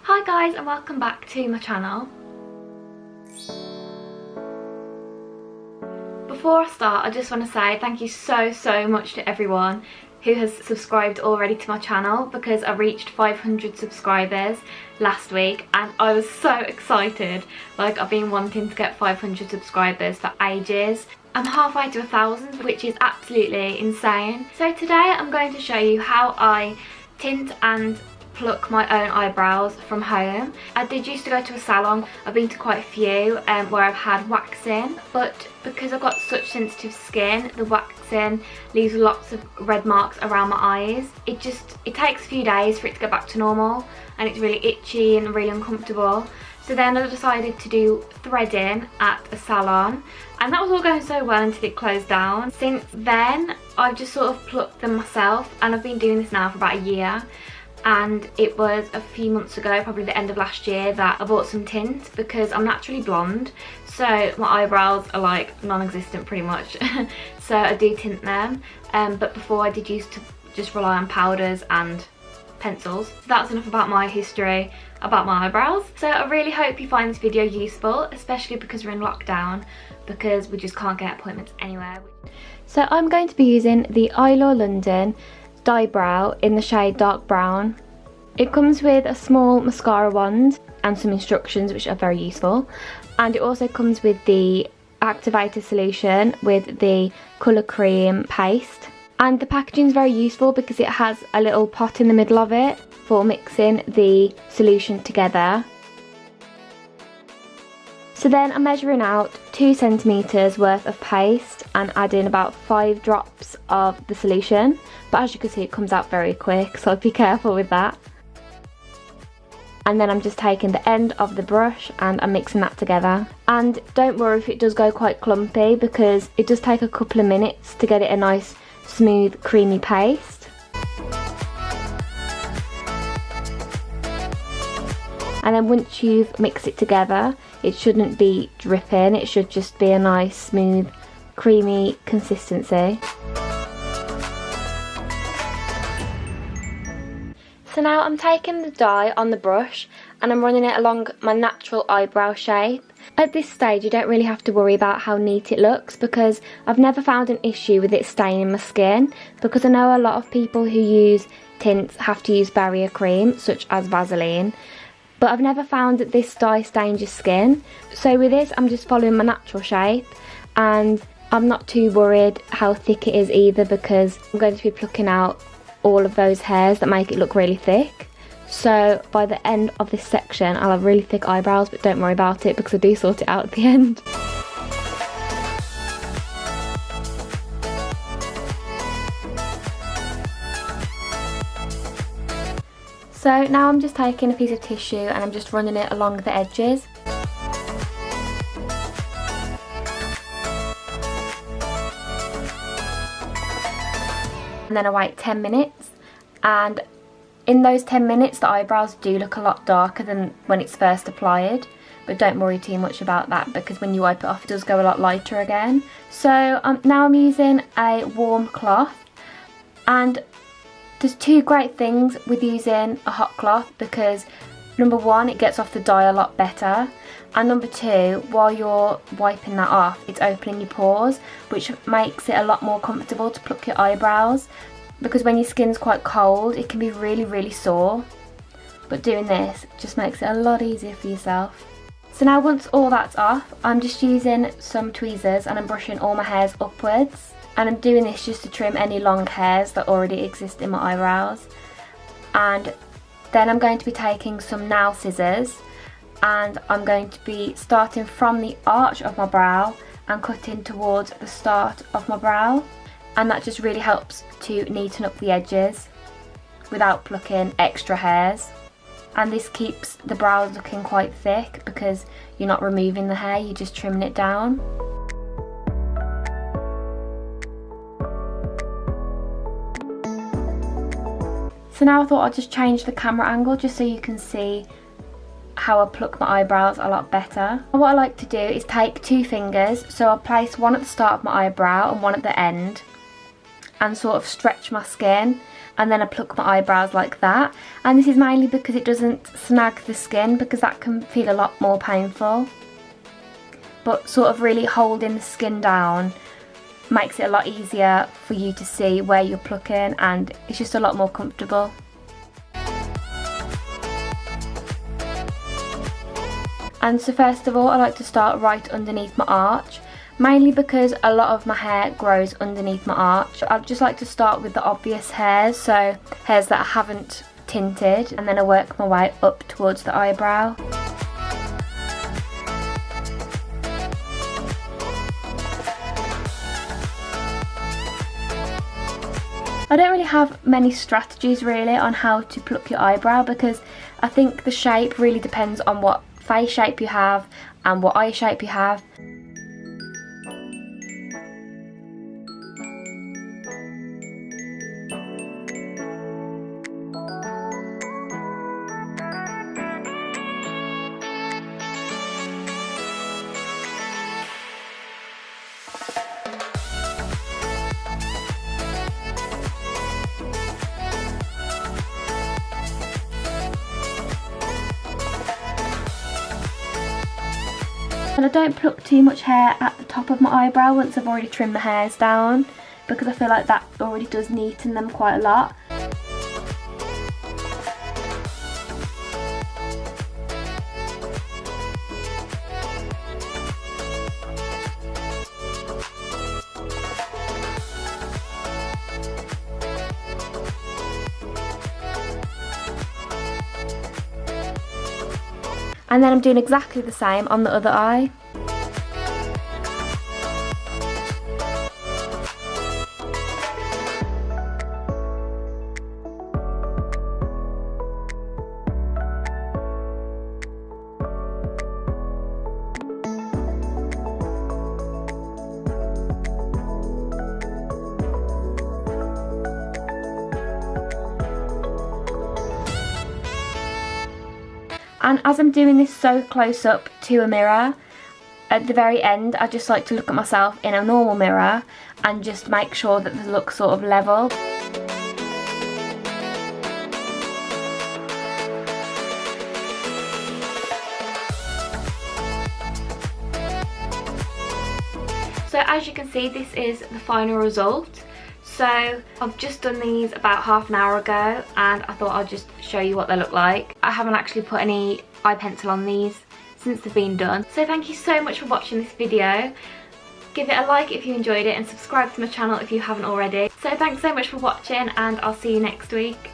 Hi guys, and welcome back to my channel. Before I start, I just want to say thank you so much to everyone who has subscribed already to my channel, because I reached 500 subscribers last week and I was so excited. Like, I've been wanting to get 500 subscribers for ages. I'm halfway to 1,000, which is absolutely insane. So today I'm going to show you how I tint and pluck my own eyebrows from home. I did used to go to a salon. I've been to quite a few where I've had waxing, but because I've got such sensitive skin, the waxing leaves lots of red marks around my eyes. It takes a few days for it to get back to normal, and it's really itchy and really uncomfortable. So then I decided to do threading at a salon, and that was all going so well until it closed down. Since then I've just sort of plucked them myself, and I've been doing this now for about a year. And it was a few months ago, probably the end of last year, that I bought some tint because I'm naturally blonde, so my eyebrows are like non-existent pretty much. So I do tint them, but before I did used to just rely on powders and pencils. That's enough about my history about my eyebrows. So I really hope you find this video useful, especially because we're in lockdown, because we just can't get appointments anywhere. So I'm going to be using the EYLURE London Dye Brow in the shade Dark Brown. It comes with a small mascara wand and some instructions which are very useful, and it also comes with the activator solution with the colour cream paste. And the packaging is very useful because it has a little pot in the middle of it for mixing the solution together. So then I'm measuring out 2 centimetres worth of paste and adding about 5 drops of the solution. But as you can see, it comes out very quick, so be careful with that. And then I'm just taking the end of the brush and I'm mixing that together. And don't worry if it does go quite clumpy, because it does take a couple of minutes to get it a nice smooth creamy paste. And then once you've mixed it together, it shouldn't be dripping, it should just be a nice smooth creamy consistency. So now I'm taking the dye on the brush and I'm running it along my natural eyebrow shape. At this stage you don't really have to worry about how neat it looks, because I've never found an issue with it staining my skin, because I know a lot of people who use tints have to use barrier cream such as Vaseline, but I've never found that this dye stains your skin. So with this I'm just following my natural shape, and I'm not too worried how thick it is either, because I'm going to be plucking out all of those hairs that make it look really thick. So by the end of this section I'll have really thick eyebrows, but don't worry about it because I do sort it out at the end. So now I'm just taking a piece of tissue and I'm just running it along the edges. And then I wait 10 minutes, and in those 10 minutes the eyebrows do look a lot darker than when it's first applied, but don't worry too much about that because when you wipe it off it does go a lot lighter again. So now I'm using a warm cloth, and there's 2 great things with using a hot cloth, because number 1, it gets off the dye a lot better, and number 2, while you're wiping that off, it's opening your pores, which makes it a lot more comfortable to pluck your eyebrows, because when your skin's quite cold it can be really sore, but doing this just makes it a lot easier for yourself. So now once all that's off, I'm just using some tweezers and I'm brushing all my hairs upwards, and I'm doing this just to trim any long hairs that already exist in my eyebrows. And then I'm going to be taking some nail scissors and I'm going to be starting from the arch of my brow and cutting towards the start of my brow, and that just really helps to neaten up the edges without plucking extra hairs. And this keeps the brows looking quite thick because you're not removing the hair, you're just trimming it down. So now I thought I'd just change the camera angle just so you can see how I pluck my eyebrows a lot better. What I like to do is take 2 fingers, so I'll place one at the start of my eyebrow and one at the end, and sort of stretch my skin and then I pluck my eyebrows like that. And this is mainly because it doesn't snag the skin, because that can feel a lot more painful. But sort of really holding the skin down makes it a lot easier for you to see where you're plucking, and it's just a lot more comfortable. And so first of all, I like to start right underneath my arch, mainly because a lot of my hair grows underneath my arch. I just like to start with the obvious hairs, so hairs that I haven't tinted, and then I work my way up towards the eyebrow. I don't really have many strategies really on how to pluck your eyebrow, because I think the shape really depends on what face shape you have and what eye shape you have. And I don't pluck too much hair at the top of my eyebrow once I've already trimmed the hairs down, because I feel like that already does neaten them quite a lot. And then I'm doing exactly the same on the other eye. And as I'm doing this so close up to a mirror, at the very end I just like to look at myself in a normal mirror and just make sure that the look's sort of level. So as you can see, this is the final result. So I've just done these about half an hour ago, and I thought I'd just show you what they look like. I haven't actually put any eye pencil on these since they've been done. So thank you so much for watching this video. Give it a like if you enjoyed it, and subscribe to my channel if you haven't already. So thanks so much for watching, and I'll see you next week.